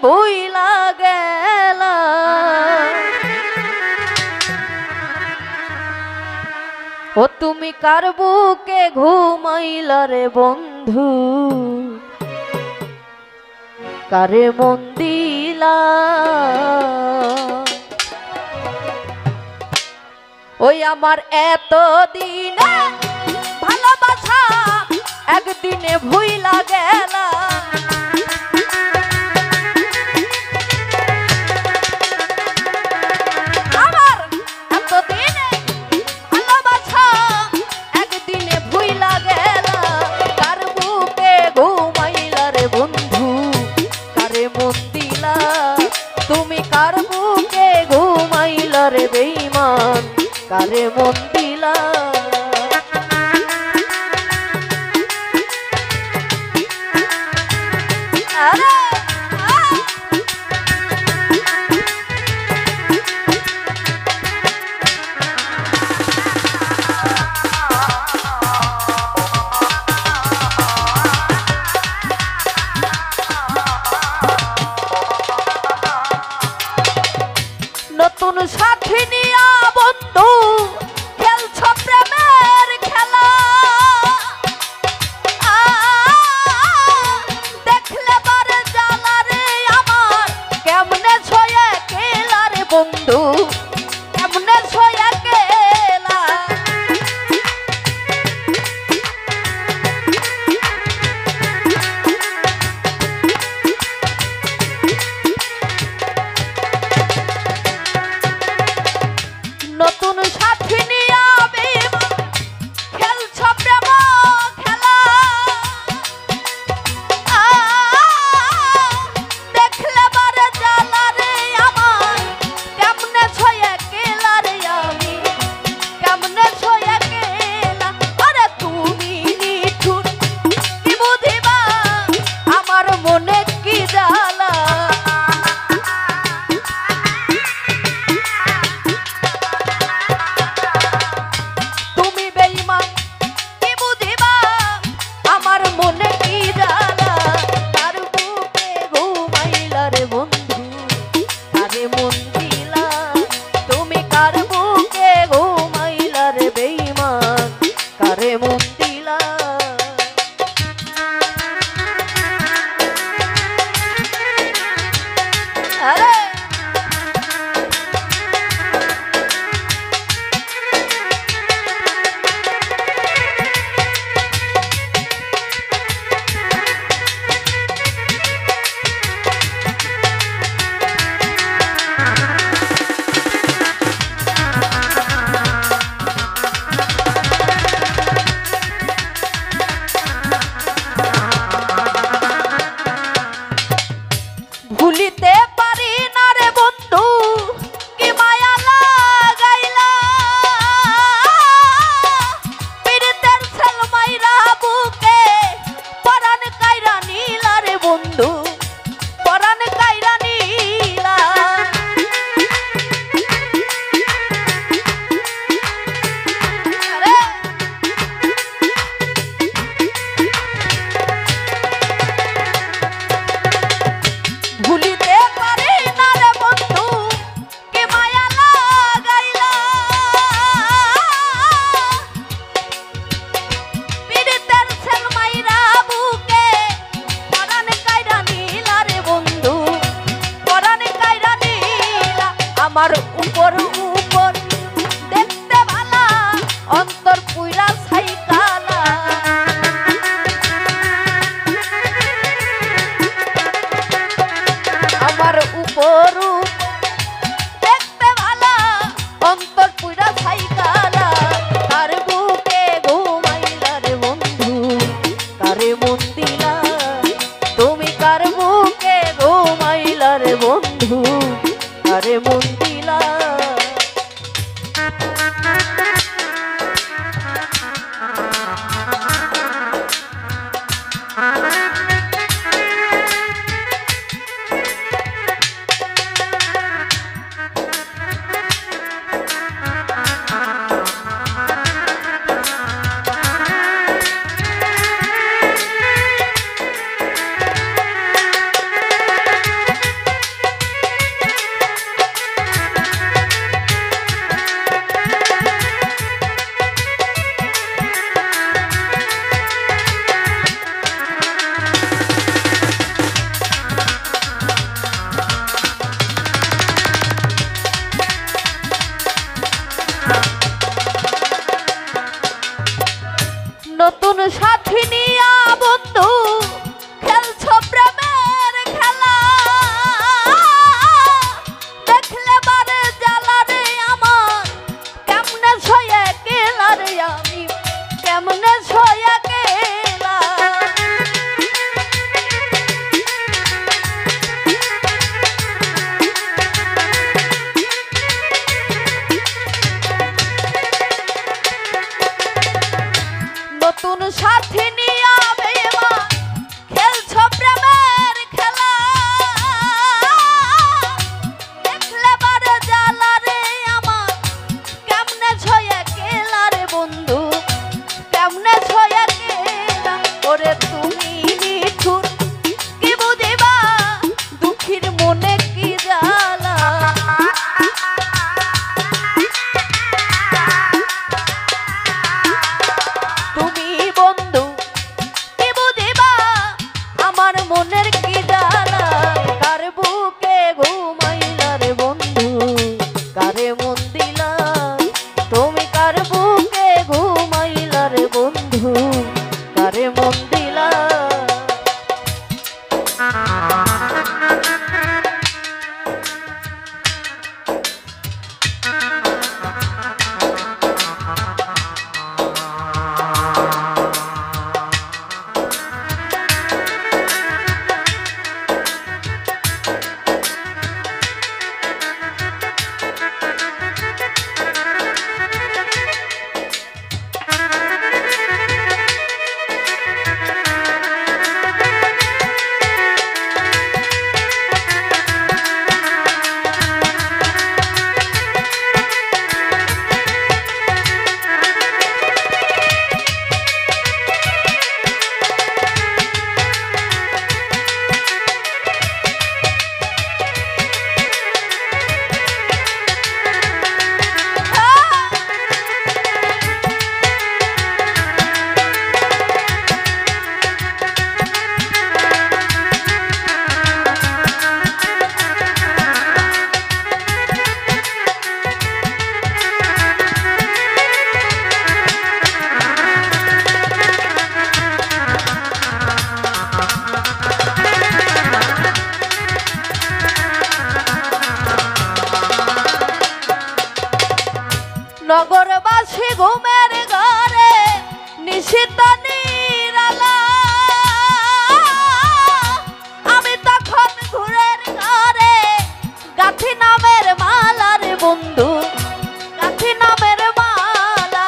ভুইলা গেলা। ও তুমি কার বুকে ঘুমাইলা রে বন্ধু, কারে মন দিলা। ওই আমার এত দিনে ভালোবাসা একদিনে ভুইলা গেলা। আমার এত দিনে ভালোবাসা একদিনে ভুইলা গেলা। কার বুকে ঘুমাইলা রে বন্ধু, কারে মন দিলা। তুমি কার বুকে ঘুমাইলা রে বেঈমান, কারে মন দিলা। নতুন সাথী নিয়া বন্ধু খেলছ প্রেমের খেলা। দেখলে বারে জ্বালা রে আমার, কেমনে ছয়ে কেলা রে বন্ধু, কেমনে ছয়ে কেলা। নতুন সাথী নিয়া বেঈমান খেলছ প্রেম খেলা। দেখলে বারে জ্বালা রে আমার, কেমনে ছয়ে কেলা রে আমি, কেমনে ছয়ে কেলা। আরে তুমি নিঠুর কি বুঝিবা আমার মনে কি জ্বালা। নতুন সাথী নিয়া বন্ধু খেলছো প্রেমের খেলা, দেখলে বারে জ্বালা রে আমার, কেমনে ছয়ে গেলা রে আমি, কেমনে ছয়ে গেলা। নতুন সাথী নিয়া বেঈমান খেলছো প্রেমের খেলা, দেখলে বারে জ্বালা রে আমার, কেমনে ছয়ে গেলা রে বন্ধু, কেমনে ছয়ে গেলা। ওরে তুমি নিঠুর কি বুঝিবা দুঃখীর মনে কি জ্বালা, মনের কি জ্বালা। কার বুকে ঘুমাইলা রে বন্ধু, কারে মন দিলা তুমি, কার বুকে ঘুমাইলা রে বন্ধু, কারে মন দিলা। নগরবাসী ঘুমের ঘরে নিশিত নিরালা, আমি তখন ঘুরের ঘরে গাথি নামের মালা রে বন্ধু, গাথি নামের মালা।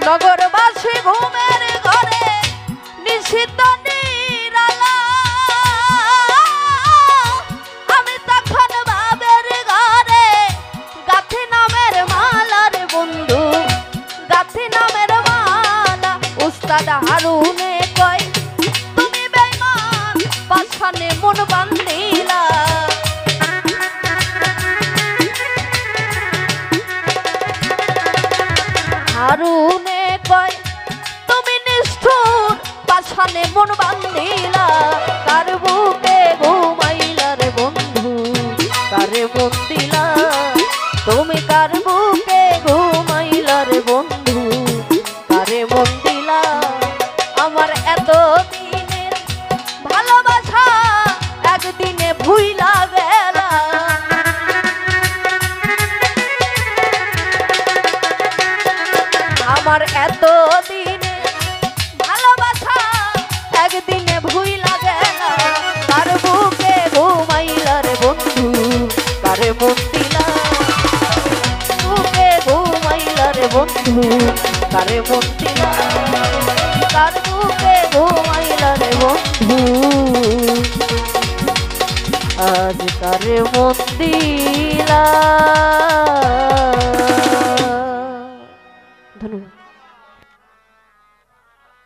নগরবাসী ঘুমের ঘরে নিশিত নিরালা, আমি তখন বাবের ঘরে গাথি নামের মালা রে বন্ধু, গাথি নামের মালা। উস্তাদ হারুনে কয় তুমি বেঈমান পাছানে মন বান্ধিলা, হারুনে কয় তুমি নিষ্ঠুর পাছানে মন বান্ধিলা, কার বুকে ঘুমাইলা রে বন্ধু, কারে মন দিলা তুমি, কার বুকে ঘুমাইলা রে বন্ধু, কারে মন দিলা। আমার এত দিনের ভালোবাসা একদিনে ভুইলা গেলা, আমার এত দিনে ভালোবাসা একদিনে ভুইলা গেলা। কার বুকে ঘুমাইলা রে বন্ধু, কারে মন দিলা, বুকে ঘুমাইলা রে বন্ধু, কারে মন দিলা, কার বুকে ঘুমাইলা রে বন্ধু, আজ কারে মন দিলা। ধন্যবাদ।